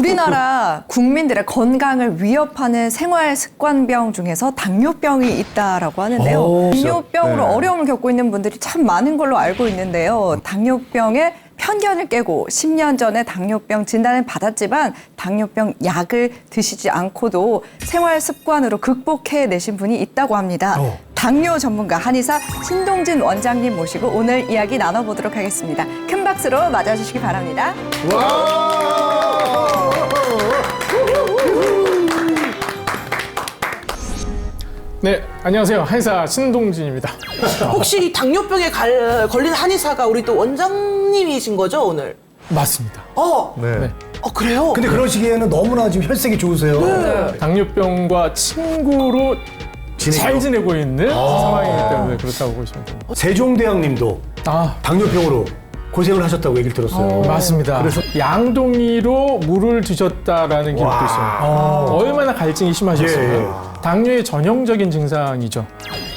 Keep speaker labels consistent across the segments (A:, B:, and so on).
A: 우리나라 국민들의 건강을 위협하는 생활 습관병 중에서 당뇨병이 있다라고 하는데요. 당뇨병으로 어려움을 겪고 있는 분들이 참 많은 걸로 알고 있는데요. 당뇨병의 편견을 깨고 10년 전에 당뇨병 진단을 받았지만 당뇨병 약을 드시지 않고도 생활 습관으로 극복해내신 분이 있다고 합니다. 당뇨 전문가 한의사 신동진 원장님 모시고 오늘 이야기 나눠보도록 하겠습니다. 큰 박수로 맞아주시기 바랍니다.
B: 네, 안녕하세요. 한의사 신동진입니다.
C: 혹시 이 당뇨병에 걸린 한의사가 우리 또 원장님이신 거죠, 오늘?
B: 맞습니다.
D: 네.
C: 그래요?
D: 근데 그런 시기에는 너무나 지금 혈색이 좋으세요.
C: 네.
B: 당뇨병과 친구로 잘 지내고 있는 상황이기 때문에 그렇다고 보시면 됩니다.
D: 세종대왕님도 당뇨병으로 고생을 하셨다고 얘기를 들었어요.
B: 맞습니다. 그래서 양동이로 물을 드셨다라는 기록도 있어요. 얼마나 갈증이 심하셨어요. 당뇨의 전형적인 증상이죠.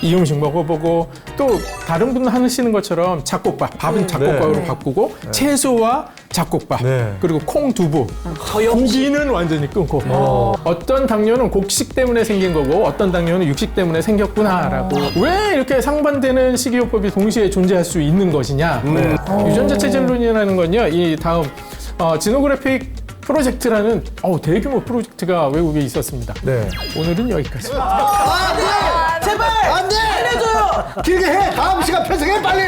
B: 이 음식 먹어보고 또 다른 분은 하시는 것처럼 잡곡밥, 밥은 잡곡밥으로 바꾸고 채소와 잡곡밥, 그리고 콩, 두부, 고기는 완전히 끊고 어떤 당뇨는 곡식 때문에 생긴 거고 어떤 당뇨는 육식 때문에 생겼구나라고 왜 이렇게 상반되는 식이요법이 동시에 존재할 수 있는 것이냐. 유전자 체질론이라는 건요. 이 다음 지노그래픽 프로젝트라는 대규모 프로젝트가 외국에 있었습니다. 오늘은 여기까지.
C: 제발! 안 돼! 알려줘요!
D: 길게 해! 다음 시간 편성해 빨리!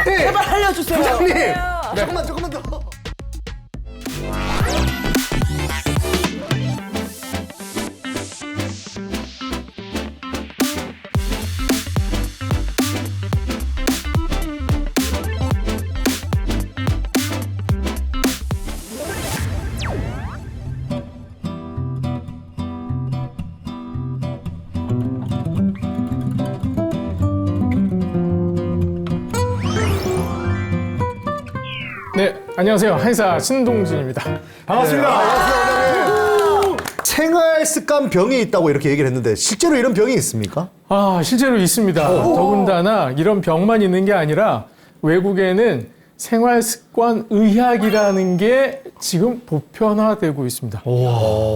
C: 제발 알려주세요!
D: 부장님! 조금만 더!
B: 네, 안녕하세요. 한의사 신동진입니다.
D: 반갑습니다. 생활 습관 병이 있다고 이렇게 얘기를 했는데 실제로 이런 병이 있습니까?
B: 실제로 있습니다. 더군다나 이런 병만 있는 게 아니라 외국에는 생활 습관 의학이라는 게 지금 보편화되고 있습니다.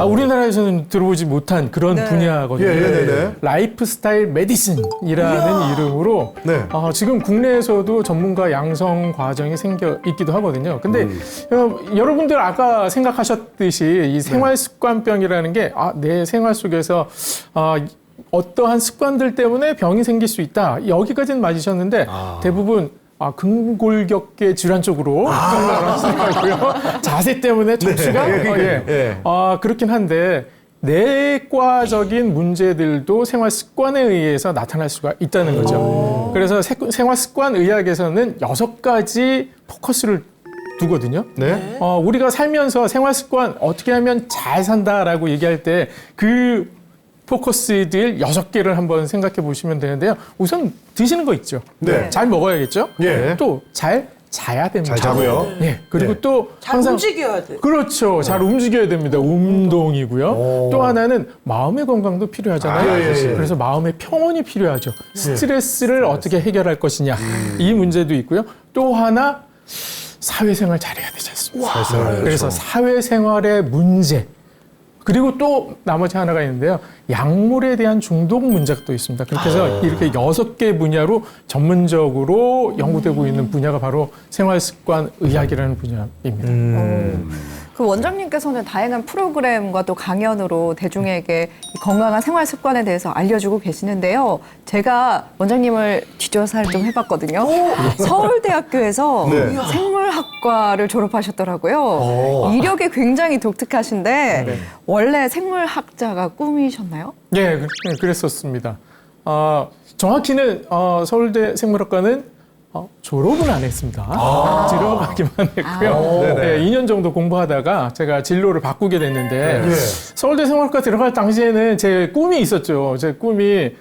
B: 우리나라에서는 들어보지 못한 그런 분야거든요. 라이프스타일 메디슨이라는 이름으로 지금 국내에서도 전문가 양성 과정이 생겨 있기도 하거든요. 근데 여러분들 아까 생각하셨듯이 이 생활 습관병이라는 게 내 생활 속에서 어떠한 습관들 때문에 병이 생길 수 있다. 여기까지는 맞으셨는데 대부분 근골격계 질환 쪽으로 생각하고요. 자세 때문에 척추가 그렇긴 한데 내과적인 문제들도 생활 습관에 의해서 나타날 수가 있다는 거죠. 그래서 생활 습관 의학에서는 6가지 포커스를 두거든요. 우리가 살면서 생활 습관 어떻게 하면 잘 산다라고 얘기할 때 그 포커스들 6개를 한번 생각해 보시면 되는데요. 우선 드시는 거 있죠. 잘 먹어야겠죠. 또 잘 자야 됩니다.
D: 잘 자고요.
B: 그리고 또
C: 잘
B: 항상
C: 움직여야 돼.
B: 그렇죠. 잘 움직여야 됩니다. 운동이고요. 또 하나는 마음의 건강도 필요하잖아요. 그래서 마음의 평온이 필요하죠. 스트레스를 어떻게 해결할 것이냐. 이 문제도 있고요. 또 하나 사회생활 잘해야 되지 않습니까? 그래서 사회생활의 문제. 그리고 또 나머지 하나가 있는데요. 약물에 대한 중독 문제가 또 있습니다. 그렇게 해서 이렇게 6개 분야로 전문적으로 연구되고 있는 분야가 바로 생활습관 의학이라는 분야입니다.
A: 그 원장님께서는 다양한 프로그램과 또 강연으로 대중에게 이 건강한 생활 습관에 대해서 알려주고 계시는데요. 제가 원장님을 뒷조사를 좀 해봤거든요. 서울대학교에서 생물학과를 졸업하셨더라고요. 이력이 굉장히 독특하신데 원래 생물학자가 꿈이셨나요?
B: 네, 그랬었습니다. 정확히는 서울대 생물학과는 졸업은 안 했습니다. 들어가기만 했고요. 2년 정도 공부하다가 제가 진로를 바꾸게 됐는데 서울대 생물학과 들어갈 당시에는 제 꿈이 있었죠. 제 꿈이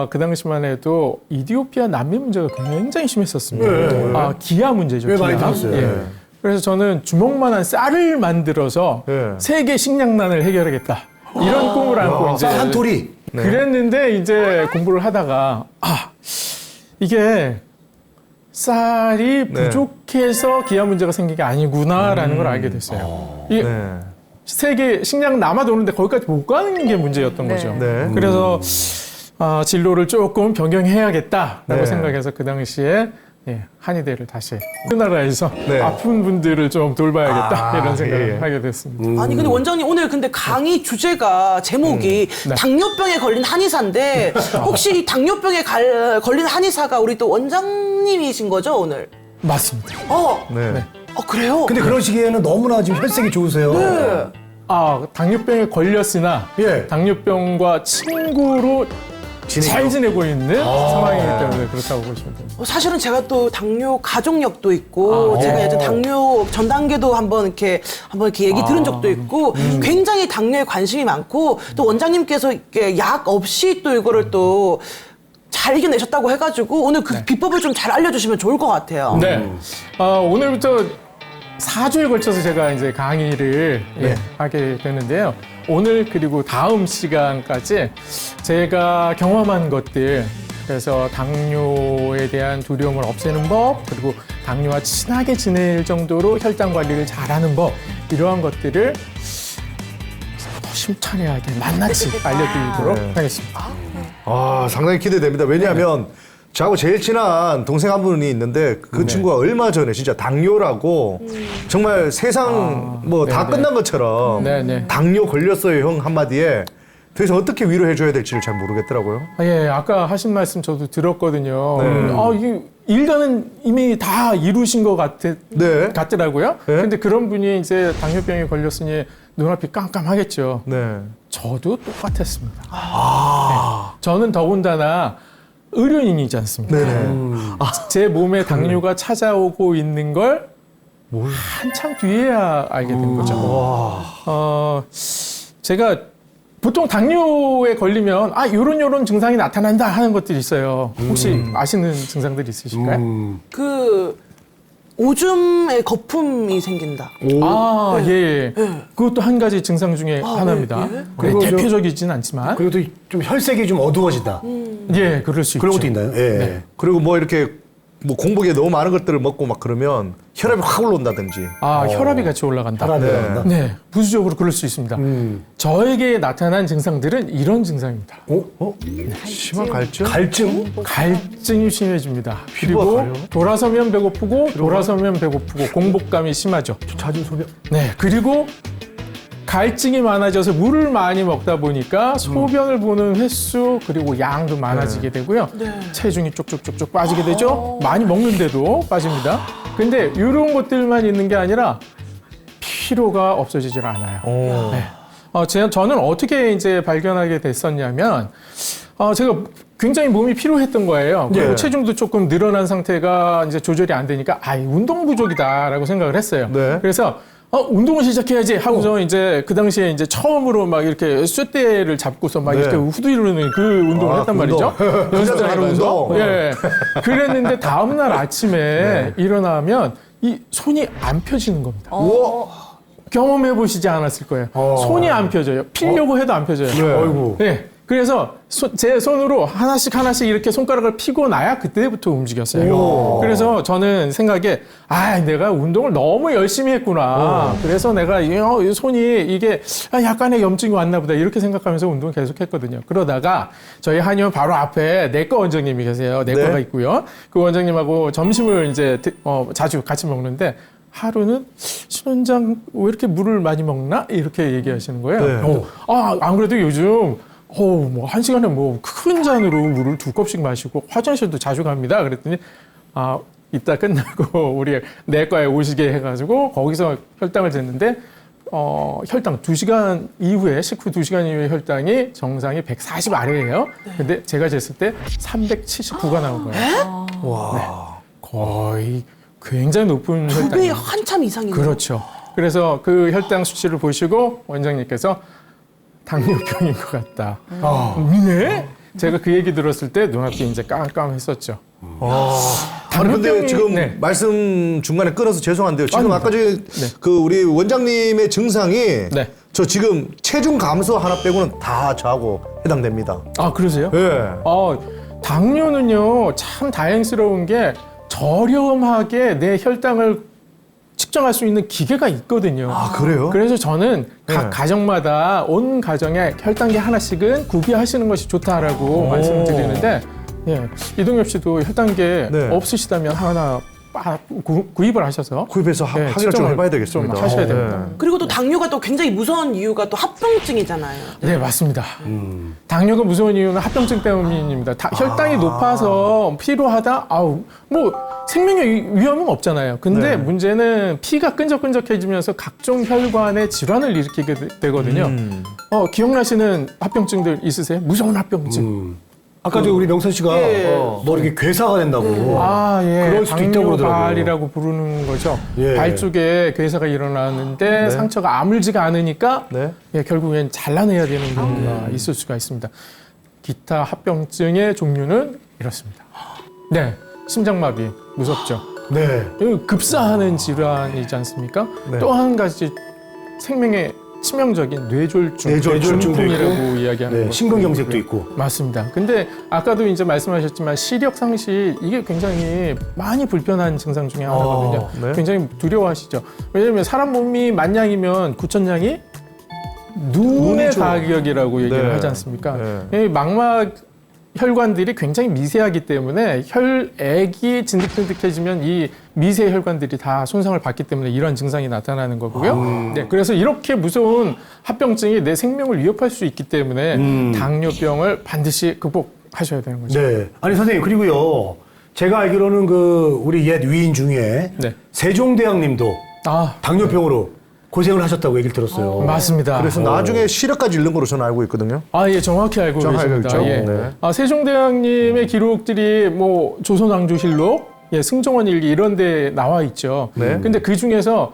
B: 그 당시만 해도 이디오피아 난민 문제가 굉장히 심했었습니다. 기아 문제죠.
D: 많이 들었어요.
B: 그래서 저는 주먹만한 쌀을 만들어서 세계 식량난을 해결하겠다. 이런 꿈을 안고 이제
D: 한 토리.
B: 그랬는데 이제 공부를 하다가 이게 쌀이 부족해서 기아 문제가 생긴 게 아니구나라는 걸 알게 됐어요. 이
D: 네.
B: 세계 식량 남아도 오는데 거기까지 못 가는 게 문제였던
A: 네.
B: 거죠.
D: 네.
B: 그래서 진로를 조금 변경해야겠다라고
D: 네.
B: 생각해서 그 당시에 한의대를 다시 우리나라에서
D: 네.
B: 아픈 분들을 좀 돌봐야겠다 이런 생각을
D: 예.
B: 하게 됐습니다.
C: 아니 근데 원장님 오늘 근데 강의 주제가 제목이
B: 네.
C: 당뇨병에 걸린 한의사인데 혹시 이 당뇨병에 걸린 한의사가 우리 또 원장님이신 거죠 오늘?
B: 맞습니다.
D: 네.
C: 그래요?
E: 근데 그런 시기에는 너무나 지금 혈색이 좋으세요.
C: 네.
B: 당뇨병에 걸렸으나
E: 예.
B: 당뇨병과 친구로 잘 지내고 있는 상황이기 때문에 그렇다고 보시면 됩니다.
C: 사실은 제가 또 당뇨 가족력도 있고 제가 예전 당뇨 전 단계도 한번 이렇게 얘기 들은 적도 있고 굉장히 당뇨에 관심이 많고 또 원장님께서 이렇게 약 없이 또 이거를 또 잘 이겨내셨다고 해가지고 오늘 그 비법을 좀 잘 알려주시면 좋을 것 같아요.
B: 네. 오늘부터 4주에 걸쳐서 제가 이제 강의를 하게 되는데요. 오늘 그리고 다음 시간까지 제가 경험한 것들, 그래서 당뇨에 대한 두려움을 없애는 법, 그리고 당뇨와 친하게 지낼 정도로 혈당 관리를 잘하는 법, 이러한 것들을 더 심차게 낱낱이 알려드리도록 하겠습니다.
D: 상당히 기대됩니다. 왜냐하면 저하고 제일 친한 동생 한 분이 있는데 그 친구가 얼마 전에 진짜 당뇨라고 정말 세상 뭐 다 끝난 것처럼
B: 네네.
D: 당뇨 걸렸어요 형 한마디에 그래서 어떻게 위로해줘야 될지를 잘 모르겠더라고요.
B: 아까 하신 말씀 저도 들었거든요.
D: 네.
B: 이게 일단은 이미 다 이루신 것 같더라고요.
D: 네.
B: 근데 그런 분이 이제 당뇨병에 걸렸으니 눈앞이 깜깜하겠죠.
D: 네.
B: 저도 똑같았습니다. 네. 저는 더군다나 의료인이지 않습니까?
D: 네네.
B: 제 몸에 당뇨가 찾아오고 있는 걸 한참 뒤에야 알게 된 거죠. 제가 보통 당뇨에 걸리면 요런 증상이 나타난다 하는 것들이 있어요. 혹시 아시는 증상들이 있으실까요?
C: 그 오줌에 거품이 생긴다.
B: 예. 그것도 한 가지 증상 중에 하나입니다.
C: 예?
B: 네,
E: 그리고
B: 대표적이진 않지만
E: 그리고 또 좀 혈색이 좀 어두워진다.
B: 그럴 수
E: 그런
B: 있죠.
E: 것도 있나요? 예.
B: 네.
D: 그리고 뭐 이렇게 뭐 공복에 너무 많은 것들을 먹고 막 그러면 혈압이 확 올라온다든지.
B: 혈압이 같이 올라간다.
E: 혈압이 올라간다?
B: 네, 부수적으로 그럴 수 있습니다. 저에게 나타난 증상들은 이런 증상입니다.
D: 심한 갈증?
B: 갈증이 심해집니다.
D: 피부가
B: 그리고
D: 가려워?
B: 돌아서면 배고프고 돌아서면 배고프고 공복감이 심하죠.
E: 잦은 소변.
B: 네, 그리고 갈증이 많아져서 물을 많이 먹다 보니까 소변을 보는 횟수 그리고 양도 많아지게 되고요. 체중이 쭉쭉쭉쭉 빠지게 되죠. 많이 먹는데도 빠집니다. 근데 이런 것들만 있는 게 아니라 피로가 없어지질 않아요. 네. 저는 어떻게 이제 발견하게 됐었냐면 제가 굉장히 몸이 피로했던 거예요. 그리고
D: 네.
B: 체중도 조금 늘어난 상태가 이제 조절이 안 되니까 운동 부족이다라고 생각을 했어요.
D: 네.
B: 그래서 운동을 시작해야지 하고서 이제 그 당시에 이제 처음으로 막 이렇게 쇳대를 잡고서 막
D: 네.
B: 이렇게 후두리는 그 운동을 했단 말이죠.
D: 운동.
B: 연습장에
D: 하는
B: 가서.
D: 운동.
B: 예. 그랬는데 다음날 아침에 일어나면 이 손이 안 펴지는 겁니다. 경험해 보시지 않았을 거예요. 손이 안 펴져요. 피려고 해도 안 펴져요.
E: 어이구.
B: 네. 그래서 제 손으로 하나씩 이렇게 손가락을 피고 나야 그때부터 움직였어요. 그래서 저는 생각에 내가 운동을 너무 열심히 했구나. 그래서 내가 이 손이 이게 약간의 염증이 왔나 보다 이렇게 생각하면서 운동을 계속 했거든요. 그러다가 저희 한의원 바로 앞에 내과 원장님이 계세요. 내과가 있고요. 그 원장님하고 점심을 이제 자주 같이 먹는데 하루는 신원장 왜 이렇게 물을 많이 먹나? 이렇게 얘기하시는 거예요.
D: 네.
B: 안 그래도 요즘 뭐 한 시간에 뭐 큰 잔으로 물을 2컵씩 마시고 화장실도 자주 갑니다. 그랬더니 이따 끝나고 우리 내과에 오시게 해가지고 거기서 혈당을 쟀는데 혈당 2시간 이후에 식후 2시간 이후에 혈당이 정상이 140 아래예요. 근데 제가 쟀을 때 379가 나온 거예요. 와, 거의 굉장히 높은
C: 두 배
B: 혈당이에요.
C: 한참 이상이네요.
B: 그렇죠. 그래서 그 혈당 수치를 보시고 원장님께서 당뇨병인 것 같다. 네? 제가 그 얘기 들었을 때 눈앞이 이제 깜깜했었죠.
D: 근데 지금
B: 네.
D: 말씀 중간에 끊어서 죄송한데요. 지금
B: 아닙니다.
D: 아까 전에 그 우리 원장님의 증상이
B: 네.
D: 저 지금 체중 감소 하나 빼고는 다 저하고 해당됩니다.
B: 그러세요?
D: 예.
B: 당뇨는요, 참 다행스러운 게 저렴하게 내 혈당을 측정할 수 있는 기계가 있거든요.
D: 아, 그래요?
B: 그래서 저는 각
D: 네.
B: 가정마다 온 가정에 혈당계 하나씩은 구비하시는 것이 좋다라고 말씀을 드리는데, 예, 이동엽 씨도 혈당계
D: 네.
B: 없으시다면 하나 구입을 하셔서
D: 구입해서
B: 예,
D: 확인을 좀
B: 측정을
D: 해봐야 되겠습니다.
B: 좀 하셔야 됩니다.
C: 그리고 또 당뇨가 또 굉장히 무서운 이유가 또 합병증이잖아요.
B: 네, 맞습니다. 당뇨가 무서운 이유는 합병증 때문입니다. 혈당이 높아서 피로하다? 뭐 생명의 위험은 없잖아요. 근데
D: 네.
B: 문제는 피가 끈적끈적해지면서 각종 혈관에 질환을 일으키게 되거든요. 기억나시는 합병증들 있으세요? 무서운 합병증.
E: 아까 저 우리 명선 씨가 뭐 이렇게 괴사가 된다고.
B: 예.
E: 그럴 수도 있다고 그러더라고요.
B: 당뇨발이라고 부르는 거죠.
E: 예.
B: 발 쪽에 괴사가 일어나는데 상처가 아물지가 않으니까
D: 네.
B: 예, 결국엔 잘라내야 되는 경우가 있을 수가 있습니다. 기타 합병증의 종류는 이렇습니다. 네, 심장마비 무섭죠.
E: 네.
B: 이거 급사하는 질환이지 않습니까?
D: 네.
B: 또 한 가지 생명에 치명적인 뇌졸중,
E: 뇌졸중도
B: 뇌졸중이라고
E: 있고,
B: 이야기하는
E: 네,
B: 거.
E: 심근경색도 있고.
B: 맞습니다. 근데 아까도 이제 말씀하셨지만 시력 상실 이게 굉장히 많이 불편한 증상 중에 하나거든요.
D: 네.
B: 굉장히 두려워하시죠. 왜냐하면 사람 몸이 만냥이면 9천냥이 눈의
D: 눈이죠.
B: 가격이라고 얘기를
D: 네.
B: 하지 않습니까?
D: 네.
B: 이 망막 혈관들이 굉장히 미세하기 때문에 혈액이 진득진득해지면 이 미세 혈관들이 다 손상을 받기 때문에 이런 증상이 나타나는 거고요. 네, 그래서 이렇게 무서운 합병증이 내 생명을 위협할 수 있기 때문에 당뇨병을 반드시 극복하셔야 되는 거죠.
E: 네. 아니 선생님 그리고요. 제가 알기로는 그 우리 옛 위인 중에
B: 네.
E: 세종대왕님도
B: 아,
E: 당뇨병으로 고생을 하셨다고 얘기를 들었어요.
B: 맞습니다.
D: 그래서 나중에 시력까지 잃는 거로 저는 알고 있거든요.
B: 예, 정확히 알고
D: 정확히 알고
B: 계십니다.
D: 있죠?
B: 예.
D: 네.
B: 세종대왕님의 기록들이 뭐 조선왕조실록, 승정원일기 이런 데 나와 있죠.
D: 네.
B: 근데 그 중에서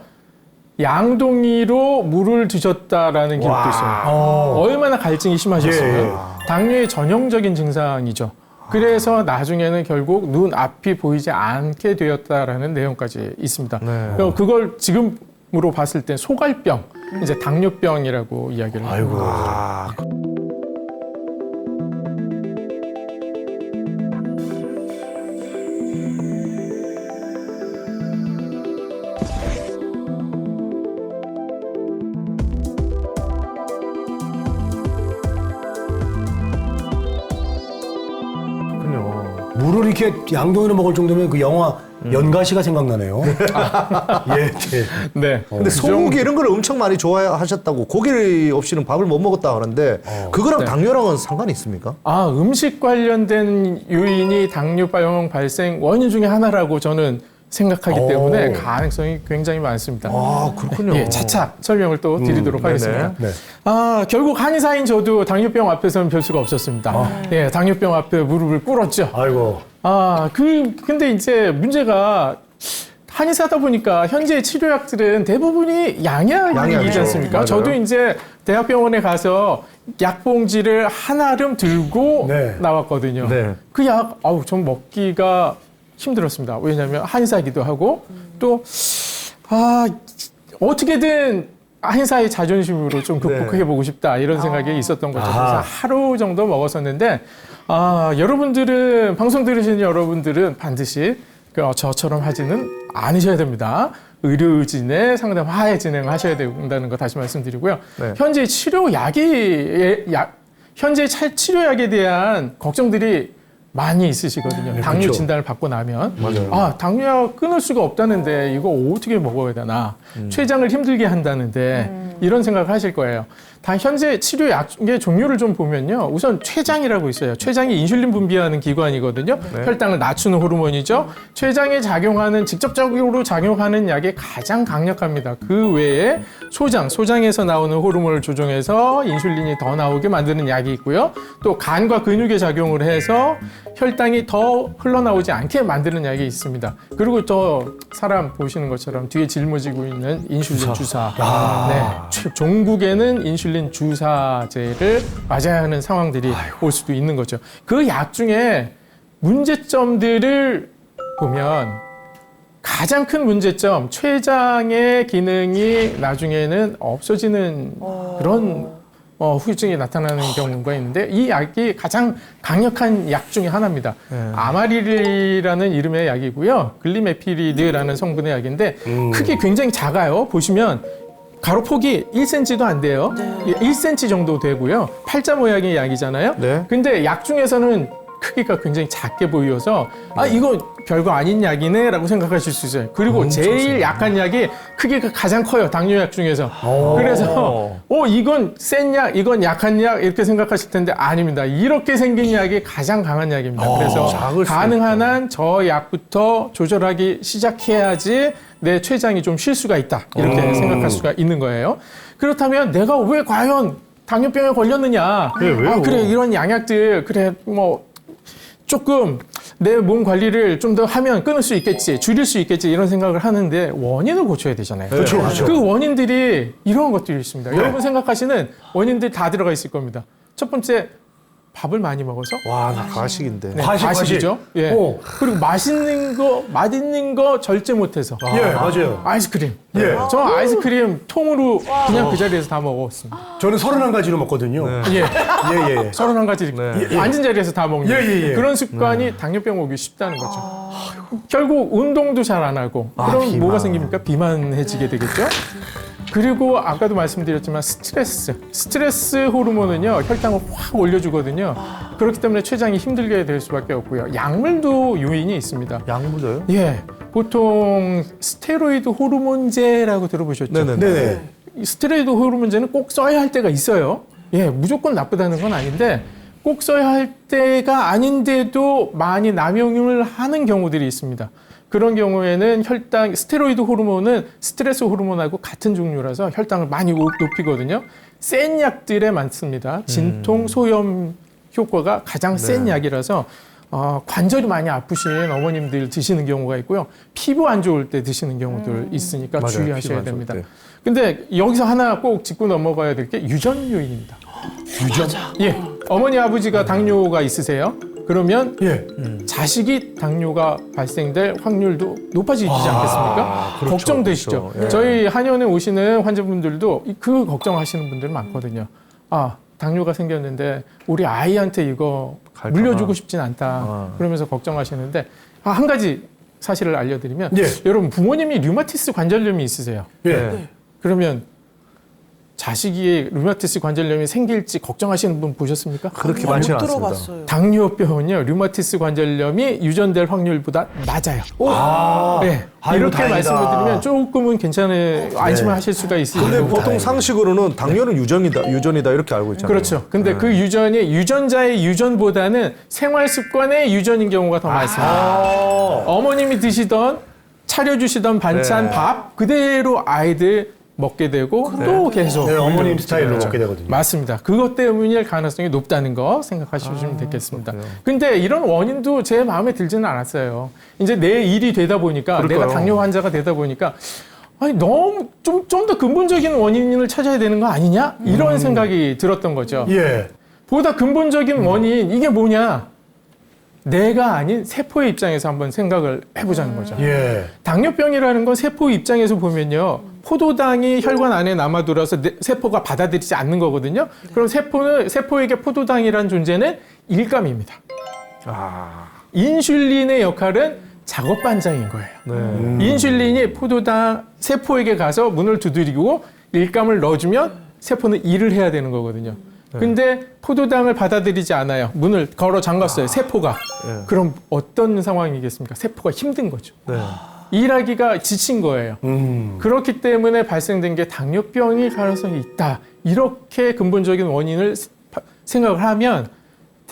B: 양동이로 물을 드셨다라는 기록도 있어요. 얼마나 갈증이 심하셨으면
E: 예.
B: 당뇨의 전형적인 증상이죠. 그래서 나중에는 결국 눈 앞이 보이지 않게 되었다라는 내용까지 있습니다.
D: 네.
B: 그걸 지금으로 봤을 때 소갈병, 이제 당뇨병이라고 이야기를 합니다.
E: 아이고.
D: 그렇군요.
E: 물을 이렇게 양동이로 먹을 정도면 그 영화 연가시가 생각나네요. 예. 예.
B: 네.
D: 근데 소고기 이런 걸 엄청 많이 좋아하셨다고 고기 없이는 밥을 못 먹었다 하는데 그거랑
B: 네.
D: 당뇨랑은 상관이 있습니까?
B: 음식 관련된 요인이 당뇨병 발생 원인 중에 하나라고 저는 생각하기 때문에 가능성이 굉장히 많습니다.
D: 아, 그렇군요.
B: 예, 차차 설명을 또 드리도록 하겠습니다.
E: 네.
B: 결국 한의사인 저도 당뇨병 앞에서는 별 수가 없었습니다. 예, 당뇨병 앞에 무릎을 꿇었죠.
E: 아이고.
B: 근데 이제 문제가 한의사다 보니까 현재 치료약들은 대부분이 양약이지
D: 양약이죠.
B: 않습니까?
D: 맞아요.
B: 저도 이제 대학병원에 가서 약봉지를 한아름 들고
E: 네.
B: 나왔거든요.
D: 네.
B: 그 약, 좀 먹기가 힘들었습니다. 왜냐하면 한의사이기도 하고 또 어떻게든 한의사의 자존심으로 좀 극복해보고 싶다 이런 생각이 있었던 거죠. 그래서 하루 정도 먹었었는데 여러분들은 방송 들으시는 여러분들은 반드시 저처럼 하지는 않으셔야 됩니다. 의료진의 상담 하에 진행하셔야 된다는 거 다시 말씀드리고요.
D: 네.
B: 현재 치료약에 대한 걱정들이 많이 있으시거든요. 당뇨
E: 그렇죠.
B: 진단을 받고 나면
D: 맞아요.
B: 당뇨약 끊을 수가 없다는데 이거 어떻게 먹어야 되나 췌장을 힘들게 한다는데 이런 생각을 하실 거예요. 현재 치료약의 종류를 좀 보면요. 우선 췌장이라고 있어요. 췌장이 인슐린 분비하는 기관이거든요. 혈당을 낮추는 호르몬이죠. 췌장에 직접적으로 작용하는 약이 가장 강력합니다. 그 외에 소장에서 나오는 호르몬을 조정해서 인슐린이 더 나오게 만드는 약이 있고요. 또 간과 근육에 작용을 해서 혈당이 더 흘러나오지 않게 만드는 약이 있습니다. 그리고 또 사람 보시는 것처럼 뒤에 짊어지고 있는 인슐린 주사. 네, 종국에는 인슐린 주사제를 맞아야 하는 상황들이 올 수도 있는 거죠. 그 약 중에 문제점들을 보면 가장 큰 문제점, 췌장의 기능이 나중에는 없어지는 그런 후유증이 나타나는 경우가 있는데 이 약이 가장 강력한 약 중에 하나입니다. 아마릴이라는 이름의 약이고요. 글리메피리드라는 성분의 약인데 크기 굉장히 작아요. 보시면 가로폭이 1cm도 안 돼요. 1cm 정도 되고요. 팔자 모양의 약이잖아요.
D: 네.
B: 근데 약 중에서는 크기가 굉장히 작게 보여서 아 이거 별거 아닌 약이네 라고 생각하실 수 있어요. 그리고 제일 약한 약이 크기가 가장 커요. 당뇨약 중에서. 그래서 이건 센 약, 이건 약한 약 이렇게 생각하실 텐데 아닙니다. 이렇게 생긴 약이 가장 강한 약입니다. 그래서
D: 작을 수
B: 가능한 한 저 약부터 조절하기 시작해야지 내 췌장이 좀 쉴 수가 있다. 이렇게 생각할 수가 있는 거예요. 그렇다면 내가 왜 과연 당뇨병에 걸렸느냐?
D: 왜요?
B: 그래 이런 양약들 그래 뭐 조금 내 몸 관리를 좀 더 하면 끊을 수 있겠지, 줄일 수 있겠지 이런 생각을 하는데 원인을 고쳐야 되잖아요.
D: 그렇죠, 그렇죠.
B: 그 원인들이 이런 것들이 있습니다. 여러분 생각하시는 원인들 다 들어가 있을 겁니다. 첫 번째 밥을 많이 먹어서
D: 와, 나 가식인데.
B: 네,
E: 과식,
B: 과식이죠. 예.
E: 오.
B: 그리고 맛있는 거 절제 못해서
E: 예, 맞아요.
B: 아이스크림.
E: 예.
B: 저 아이스크림 통으로 그냥 그 자리에서 다 먹었습니다.
E: 저는 31가지로 먹거든요.
B: 예.
E: 예.
B: 31가지
D: 네.
B: 앉은 자리에서 다 먹는
E: 예.
B: 그런 습관이 당뇨병 오기 쉽다는 거죠. 결국 운동도 잘 안 하고 그럼
D: 비만.
B: 뭐가 생깁니까? 비만해지게 되겠죠. 그리고 아까도 말씀드렸지만 스트레스 호르몬은요 혈당을 확 올려주거든요. 그렇기 때문에 췌장이 힘들게 될 수밖에 없고요. 약물도 요인이 있습니다.
D: 약물도요?
B: 예, 보통 스테로이드 호르몬제라고 들어보셨죠?
E: 네네.
B: 이 스테로이드 호르몬제는 꼭 써야 할 때가 있어요. 예, 무조건 나쁘다는 건 아닌데 꼭 써야 할 때가 아닌데도 많이 남용을 하는 경우들이 있습니다. 그런 경우에는 스테로이드 호르몬은 스트레스 호르몬하고 같은 종류라서 혈당을 많이 높이거든요. 센 약들에 많습니다. 진통, 소염 효과가 가장 센 약이라서 관절이 많이 아프신 어머님들 드시는 경우가 있고요. 피부 안 좋을 때 드시는 경우들 있으니까
D: 맞아요.
B: 주의하셔야
D: 피부 안 좋을
B: 됩니다.
D: 때.
B: 근데 여기서 하나 꼭 짚고 넘어가야 될 게 유전 요인입니다.
E: 유전?
B: 예, 어머니 아버지가 당뇨가 있으세요? 그러면
E: 예.
B: 자식이 당뇨가 발생될 확률도 높아지지 않겠습니까?
D: 그렇죠,
B: 걱정되시죠?
D: 그렇죠. 예.
B: 저희 한의원에 오시는 환자분들도 그 걱정하시는 분들 많거든요. 아, 당뇨가 생겼는데 우리 아이한테 이거
D: 갈까봐.
B: 물려주고 싶진 않다. 그러면서 걱정하시는데 한 가지 사실을 알려드리면
E: 예.
B: 여러분 부모님이 류마티스 관절염이 있으세요.
E: 예.
B: 그러면 자식이 류마티스 관절염이 생길지 걱정하시는 분 보셨습니까?
D: 그렇게
C: 못
D: 많지는 않습니다.
C: 들어봤어요.
B: 당뇨병은요, 류마티스 관절염이 유전될 확률보다 낮아요. 네,
E: 아이고,
B: 이렇게
E: 다행이다.
B: 말씀을 드리면 조금은 괜찮은 안심을 하실 수가 있어요.
D: 근데 보통 상식으로는 당뇨는 유전이다 이렇게 알고 있잖아요.
B: 그렇죠. 근데 그 유전이 유전자의 유전보다는 생활 습관의 유전인 경우가 더 많습니다. 어머님이 드시던 차려주시던 반찬,
D: 네.
B: 밥 그대로 아이들 먹게 되고 또 계속
E: 네, 어머님
B: 물려주게
E: 스타일로
B: 되죠.
E: 먹게 되거든요.
B: 맞습니다. 그것 때문일 가능성이 높다는 거 생각하시면 되겠습니다. 근데 이런 원인도 제 마음에 들지는 않았어요. 이제 내 일이 되다 보니까
D: 그럴까요?
B: 내가 당뇨 환자가 되다 보니까 아니 너무 좀 더 근본적인 원인을 찾아야 되는 거 아니냐? 이런 생각이 들었던 거죠.
E: 예.
B: 보다 근본적인 원인 이게 뭐냐? 내가 아닌 세포의 입장에서 한번 생각을 해보자는 거죠.
E: 예.
B: 당뇨병이라는 건 세포 입장에서 보면요. 포도당이 혈관 안에 남아돌아서 세포가 받아들이지 않는 거거든요. 그럼 세포에게 포도당이라는 존재는 일감입니다. 인슐린의 역할은 작업 반장인 거예요. 인슐린이 포도당 세포에게 가서 문을 두드리고 일감을 넣어주면 세포는 일을 해야 되는 거거든요. 근데 포도당을 받아들이지 않아요. 문을 걸어 잠갔어요. 세포가. 그럼 어떤 상황이겠습니까? 세포가 힘든 거죠. 일하기가 지친 거예요. 그렇기 때문에 발생된 게 당뇨병일 가능성이 있다. 이렇게 근본적인 원인을 생각을 하면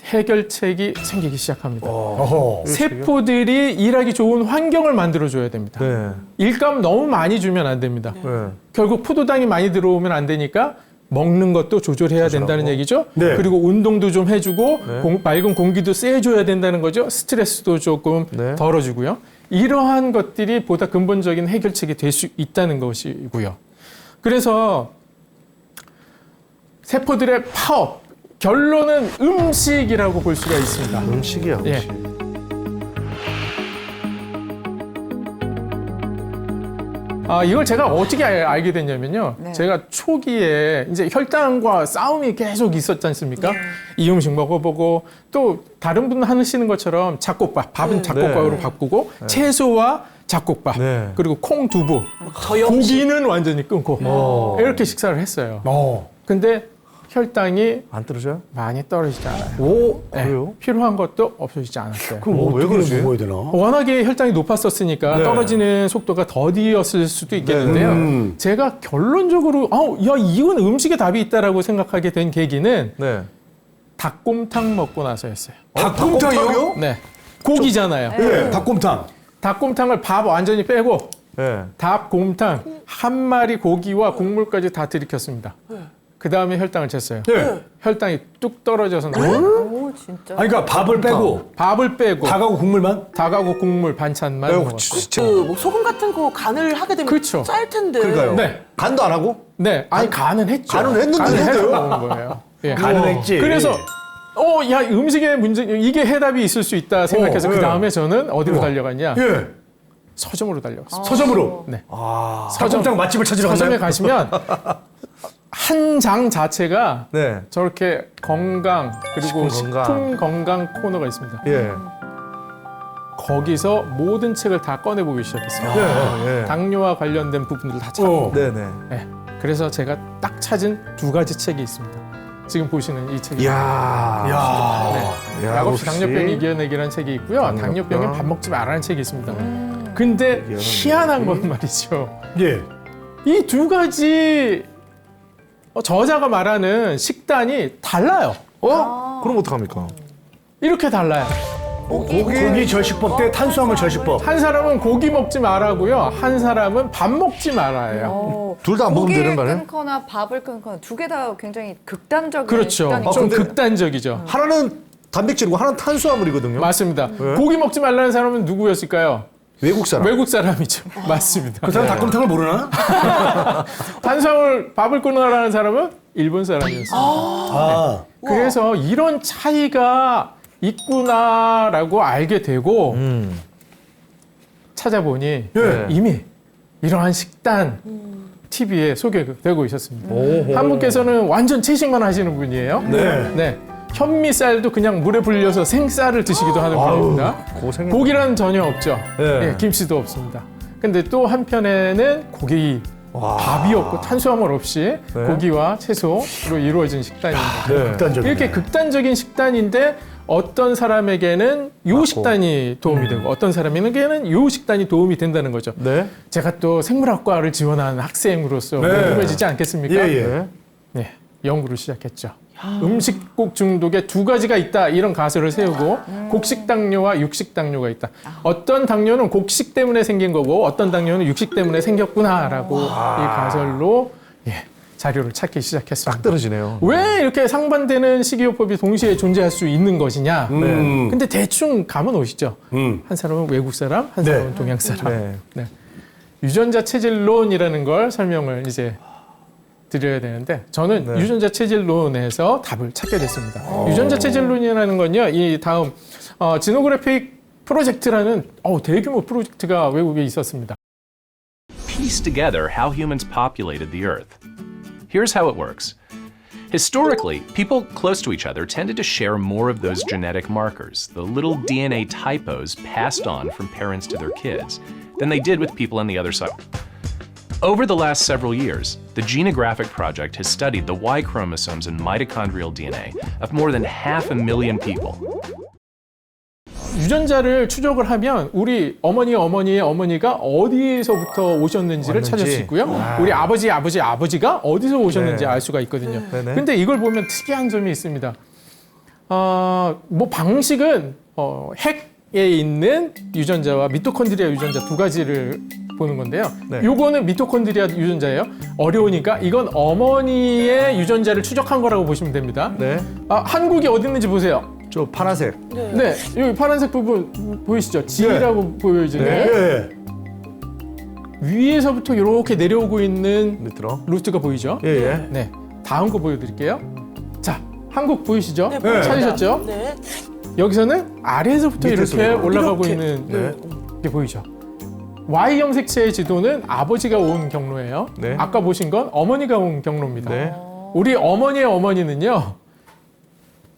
B: 해결책이 생기기 시작합니다.
E: 어허.
B: 세포들이 일하기 좋은 환경을 만들어줘야 됩니다.
D: 네.
B: 일감 너무 많이 주면 안 됩니다.
D: 네.
B: 결국 포도당이 많이 들어오면 안 되니까 먹는 것도 조절해야 된다는 얘기죠.
E: 네.
B: 그리고 운동도 좀 해주고 맑은 공기도 쐬줘야 된다는 거죠. 스트레스도 조금
D: 네.
B: 덜어주고요. 이러한 것들이 보다 근본적인 해결책이 될 수 있다는 것이고요. 그래서 세포들의 파업, 결론은 음식이라고 볼 수가 있습니다.
D: 음식이야,
B: 예.
D: 음식.
B: 이걸 제가 어떻게 알게 됐냐면요.
A: 네.
B: 제가 초기에 이제 혈당과 싸움이 계속 있었지 않습니까? 이 음식 먹어보고 또 다른 분 하시는 것처럼 잡곡밥, 밥은 잡곡밥으로 바꾸고 채소와 잡곡밥,
D: 네.
B: 그리고 콩, 두부,
C: 저염식.
B: 고기는 완전히 끊고 이렇게 식사를 했어요. 근데 혈당이
D: 안 떨어져요?
B: 많이 떨어지지 않아요.
D: 오,
B: 네,
D: 그래요?
B: 필요한 것도 없어지지 않았어요.
E: 그럼
D: 왜
E: 어떻게
D: 그러지?
E: 먹어야 되나?
B: 워낙에 혈당이 높았었으니까
D: 네.
B: 떨어지는 속도가 더디었을 수도 있겠는데요.
E: 네.
B: 제가 결론적으로 야 이건 음식에 답이 있다라고 생각하게 된 계기는
D: 네.
B: 닭곰탕 먹고 나서였어요.
E: 닭곰탕이요?
B: 네, 고기잖아요.
E: 예, 닭곰탕.
B: 닭곰탕을 밥 완전히 빼고
D: 네.
B: 닭곰탕 한 마리 고기와 국물까지 다 들이켰습니다. 그 다음에 혈당을 쟀어요.
E: 예.
B: 혈당이 뚝 떨어져서 나와요.
A: 오, 진짜.
E: 아니, 그러니까 밥을 빼고
B: 밥을 빼고
E: 닭하고 국물만?
B: 닭하고 국물 반찬만
D: 아유,
B: 먹었어요.
D: 진짜.
C: 뭐 소금 같은 거 간을 하게 되면
B: 그렇죠.
C: 짤 텐데.
D: 그러니까요.
B: 네.
D: 간도 안 하고?
B: 네, 아니 간은 했죠.
D: 간은 했는데
B: 간은 해서
D: 근데요?
B: 먹은 거예요. 예.
E: 간은 했지.
B: 그래서 야 음식에 문제 이게 해답이 있을 수 있다 생각해서
E: 예.
B: 그 다음에 저는 어디로 달려갔냐?
E: 예.
B: 서점으로 달려갔어요.
E: 서점으로.
B: 네.
E: 닭곰탕 맛집을 찾으러
B: 서점에
E: 갔나요?
B: 가시면 한 장 자체가
D: 네.
B: 저렇게 건강 그리고
D: 식품
B: 식품 건강 코너가 있습니다.
D: 예.
B: 거기서 모든 책을 다 꺼내 보기 시작했어요.
D: 예.
B: 당뇨와 관련된 부분들 다 찾고.
D: 네네.
B: 네. 그래서 제가 딱 찾은 두 가지 책이 있습니다. 지금 보시는 이 책이.
D: 이야.
B: 야, 약 없이
D: 역시.
B: 당뇨병 이겨내기라는 책이 있고요. 당뇨병엔 밥 먹지 말라는 책이 있습니다. 근데 희한한 건 말이죠.
E: 예.
B: 이 두 가지 저자가 말하는 식단이 달라요.
D: 그럼 어떡합니까?
B: 이렇게 달라요.
E: 고기 절식법 대 탄수화물 절식법.
B: 한 사람은 고기 먹지 말라고요. 한 사람은 밥 먹지 말아요.
D: 둘 다 안 먹으면 되는 거 아니에요?
A: 끊거나 밥을 끊거나 두 개 다 굉장히 극단적인
B: 그렇죠.
A: 식단이죠.
B: 좀
D: 근데-
B: 극단적이죠.
D: 하나는 단백질이고 하나는 탄수화물이거든요.
B: 맞습니다. 고기 먹지 말라는 사람은 누구였을까요?
D: 외국 사람.
B: 외국 사람이죠. 맞습니다.
E: 그 사람 닭곰탕을 모르나?
B: 탄수화물 밥을 끊으라는 사람은 일본 사람이었어요.
E: 아.
B: 그래서 이런 차이가 있구나라고 알게 되고 찾아보니
E: 예.
B: 이미 이러한 식단 TV에 소개되고 있었습니다. 한 분께서는 완전 채식만 하시는 분이에요.
E: 네.
B: 현미쌀도 그냥 물에 불려서 생쌀을 드시기도 하는 분입니다.
D: 고생했네.
B: 고기란 전혀 없죠.
D: 예.
B: 예, 김치도 없습니다. 근데 또 한편에는 고기, 밥이 없고 탄수화물 없이 고기와 채소로 이루어진 식단입니다.
D: 네.
E: 극단적인.
B: 이렇게 극단적인 식단인데 어떤 사람에게는 요 식단이 도움이 되고 어떤 사람에게는 요 식단이 도움이 된다는 거죠.
D: 네.
B: 제가 또 생물학과를 지원한 학생으로서 궁금해지지 않겠습니까?
E: 예.
B: 네, 연구를 시작했죠. 음식국 중독에 두 가지가 있다 이런 가설을 세우고 곡식 당뇨와 육식 당뇨가 있다. 어떤 당뇨는 곡식 때문에 생긴 거고 어떤 당뇨는 육식 때문에 생겼구나라고 이 가설로 자료를 찾기 시작했습니다.
D: 딱 떨어지네요.
B: 왜 이렇게 상반되는 식이요법이 동시에 존재할 수 있는 것이냐? 근데 대충 감은 오시죠. 한 사람은 외국 사람, 한 사람은 동양 사람.
D: 네.
B: 네. 유전자 체질론이라는 걸 설명을 이제 드려야 되는데 저는 유전자 체질론에서 답을 찾게 됐습니다. 유전자 체질론이라는 건요, 이 다음 지노그래픽 프로젝트라는 대규모 프로젝트가 외국에 있었습니다.
F: Piece together how humans populated the Earth. Here's how it works. Historically, people close to each other tended to share more of those genetic markers, the little DNA typos passed on from parents to their kids, than they did with people on the other side. Over the last several years, the Genographic Project has studied the Y chromosomes and mitochondrial DNA of more than 500,000 people.
B: 유전자를 추적을 하면 우리 어머니의 어머니가 어디에서부터 오셨는지를 찾을 수 있고요. 우리 아버지가 어디서 오셨는지 알 수가 있거든요.
D: 네네.
B: 근데 이걸 보면 특이한 점이 있습니다. 뭐 방식은 핵에 있는 유전자와 미토콘드리아 유전자 두 가지를 보는 건데요.
D: 네.
B: 요거는 미토콘드리아 유전자예요. 어려우니까 이건 어머니의 유전자를 추적한 거라고 보시면 됩니다.
D: 네.
B: 한국이 어디 있는지 보세요.
D: 저 파란색.
B: 네, 여기 파란색 부분 보이시죠? G라고 보여지네요.
E: 예.
B: 위에서부터 이렇게 내려오고 있는
D: 밑으로.
B: 루트가 보이죠?
D: 예.
B: 네, 다음 거 보여드릴게요. 자, 한국 보이시죠?
C: 네, 보입니다.
B: 찾으셨죠?
C: 네.
B: 여기서는 아래에서부터
D: 밑에서
B: 이렇게
D: 내려오고.
B: 올라가고
C: 이렇게.
B: 있는 게 보이죠? Y 형색체의 지도는 아버지가 온 경로예요.
D: 네.
B: 아까 보신 건 어머니가 온 경로입니다.
D: 네.
B: 우리 어머니의 어머니는요.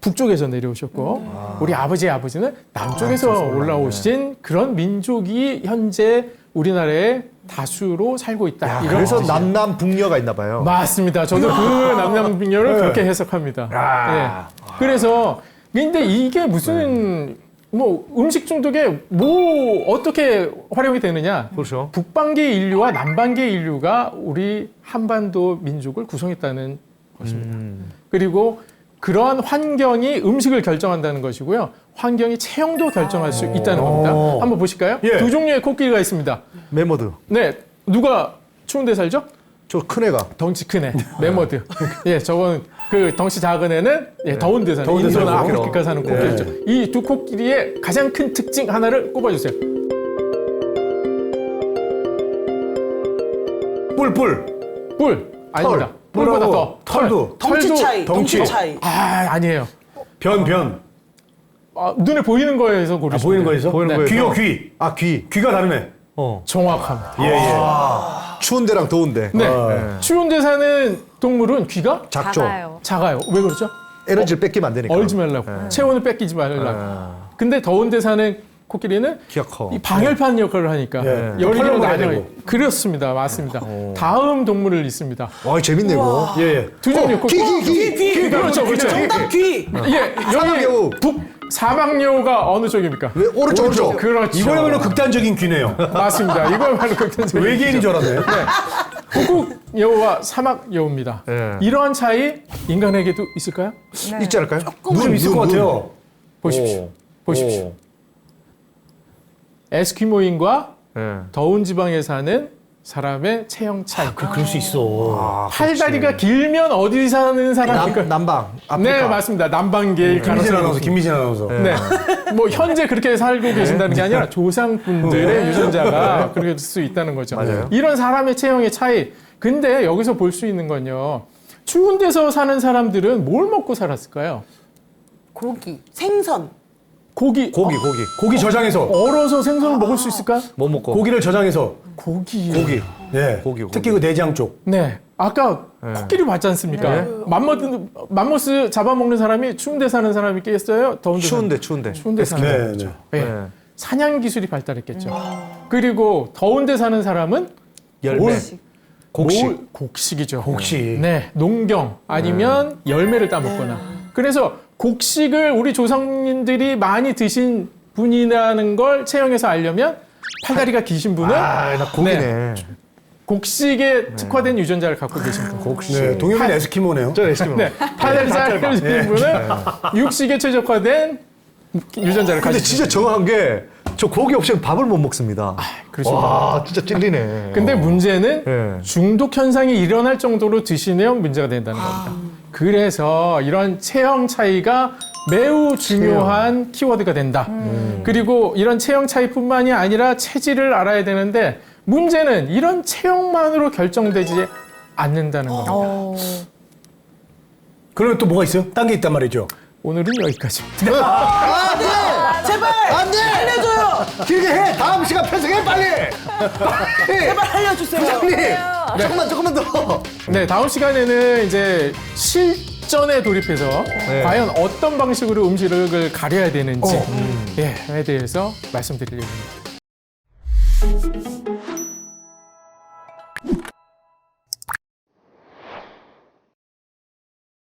B: 북쪽에서 내려오셨고 우리 아버지의 아버지는 남쪽에서 올라오신 그런 민족이 현재 우리나라에 다수로 살고 있다. 이런
D: 그래서
B: 뜻이에요.
D: 남남북녀가 있나 봐요.
B: 맞습니다. 저도 그 남남북녀를 그렇게 해석합니다. 네. 그래서 근데 이게 무슨 뭐 음식 중독에 뭐 어떻게 활용이 되느냐?
D: 그렇죠.
B: 북반기 인류와 남반기 인류가 우리 한반도 민족을 구성했다는 것입니다. 그리고 그러한 환경이 음식을 결정한다는 것이고요. 환경이 체형도 결정할 수 있다는 겁니다. 한번 보실까요?
E: 예.
B: 두 종류의 코끼리가 있습니다.
D: 메머드.
B: 네, 누가 추운 데 살죠?
D: 저 큰 애가.
B: 덩치 큰 애, 메머드. 예, 저건 그 덩치 작은 애는 예, 더운 데 사는
E: 더운 데
B: 인도나
E: 살고.
B: 아프리카 사는 코끼리죠. 이 두 코끼리의 가장 큰 특징 하나를 꼽아주세요.
E: 뿔.
B: 뿔 아닙니다. 뿔보다 더
E: 털도.
C: 덩치 차이, 덩치
E: 덩치.
C: 차이.
B: 아 아니에요.
E: 변.
B: 아, 눈에 보이는 거에서
E: 아,
B: 고르시면
E: 보이는
B: 돼요.
E: 거에서?
D: 보이는 거에서.
E: 귀요, 귀.
D: 아, 귀.
E: 귀가 다르네.
B: 정확합니다.
E: 예.
D: 추운 데랑 더운 데.
B: 네, 추운 데 사는 동물은 귀가
D: 작죠.
B: 작아요. 왜 그렇죠?
D: 에너지를 뺏기면 안 되니까.
B: 얼지 말라고. 체온을 뺏기지 말라고. 근데 더운 데 사는 코끼리는
D: 키가 커.
B: 이 방열판 역할을 하니까
E: 예.
B: 열이 좀
E: 펄럭거려야
B: 나눠.
E: 되고.
B: 그렇습니다. 맞습니다. 다음 동물을 있습니다.
D: 와, 재밌네, 이거.
E: 예.
B: 두 종류
C: 귀.
B: 그렇죠, 그렇죠.
C: 정답 귀.
B: 예,
D: 사막여우.
B: 여기 북 사막여우가 어느 쪽입니까?
D: 왜 오른쪽?
B: 그렇죠.
E: 이거야말로 극단적인 귀네요.
B: 맞습니다. 이거야말로 극단적인
E: 외계인인 줄 알았네.
B: 북극 여우와 사막 여우입니다.
D: 예.
B: 이러한 차이 인간에게도 있을까요?
D: 있지 않을까요?
E: 눈 있을 것 같아요.
B: 보십시오. 보십시오. 에스키모인과
D: 예.
B: 더운 지방에 사는 사람의 체형 차이.
E: 그럴 수 있어.
B: 팔다리가 길면 어디 사는 사람일까요?
D: 남방. 아프리카.
B: 네, 맞습니다. 남방계일 가능성이
E: 김미진 아나운서.
B: 네. 뭐 현재 그렇게 살고 계신다는 게 아니라 조상분들의 유전자가 그럴 수 있다는 거죠.
D: 맞아요.
B: 이런 사람의 체형의 차이. 근데 여기서 볼 수 있는 건요. 추운 데서 사는 사람들은 뭘 먹고 살았을까요?
A: 고기.
C: 생선.
B: 고기.
E: 고기 저장해서.
B: 얼어서 생선을 먹을 수 있을까?
D: 뭐 먹고?
E: 고기를 저장해서.
B: 고기.
E: 예.
D: 고기.
E: 특히 그 내장 쪽.
B: 네. 아까 코끼리 봤지 않습니까? 맘모스 잡아먹는 사람이 추운 데 사는 사람이 있겠어요? 더운 데
D: 추운데.
B: 추운 데 사는 사람.
E: 네.
B: 네.
D: 네.
B: 사냥 기술이 발달했겠죠. 그리고 더운 데 사는 사람은
D: 열매. 곡식.
B: 곡식이죠.
E: 곡식.
B: 네, 농경 아니면 열매를 따먹거나. 그래서 곡식을 우리 조상님들이 많이 드신 분이라는 걸 체형에서 알려면 팔다리가 기신 분은
D: 아, 나 고기네.
B: 곡식에 특화된 유전자를 갖고 계신 분.
D: 곡식.
E: 네. 동엽이는 에스키모네요.
D: 저 에스키모.
B: 네, 팔다리 짧으신 분은 육식에 최적화된 유전자를
D: 근데
B: 가지고
D: 진짜 정확한 게 저 고기 없이는 밥을 못 먹습니다.
B: 그렇습니다.
D: 와, 진짜 찔리네.
B: 근데 문제는
D: 네.
B: 중독 현상이 일어날 정도로 드시면 문제가 된다는 겁니다. 그래서 이런 체형 차이가 매우 중요한 키워드가 된다. 그리고 이런 체형 차이뿐만이 아니라 체질을 알아야 되는데 문제는 이런 체형만으로 결정되지 않는다는 겁니다.
E: 그러면 또 뭐가 있어요? 딴 게 있단 말이죠.
B: 오늘은 여기까지입니다.
C: 제발.
D: 안 돼!
C: 알려줘요.
D: 길게 해! 다음 시간 편성해, 빨리!
C: 제발 알려주세요.
D: 부장님! 조금만 더!
B: 네, 다음 시간에는 이제 실전에 돌입해서 과연 어떤 방식으로 음식을 가려야 되는지 에 대해서 말씀드리려고 합니다.